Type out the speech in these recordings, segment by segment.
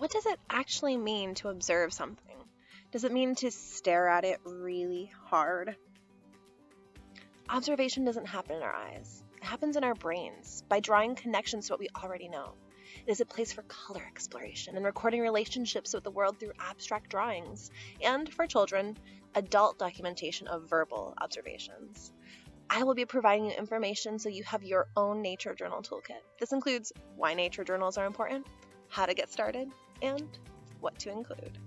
what does it actually mean to observe something? Does it mean to stare at it really hard? Observation doesn't happen in our eyes. It happens in our brains by drawing connections to what we already know. It is a place for color exploration and recording relationships with the world through abstract drawings, and for children, adult documentation of verbal observations. I will be providing you information so you have your own nature journal toolkit. This includes why nature journals are important, how to get started, and what to include.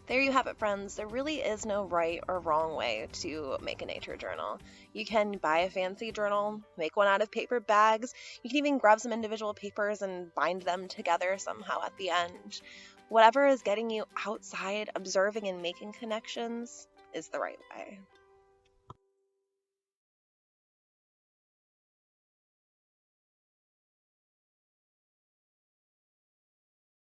There you have it, friends. There really is no right or wrong way to make a nature journal. You can buy a fancy journal, make one out of paper bags. You can even grab some individual papers and bind them together somehow at the end. Whatever is getting you outside, observing and making connections is the right way.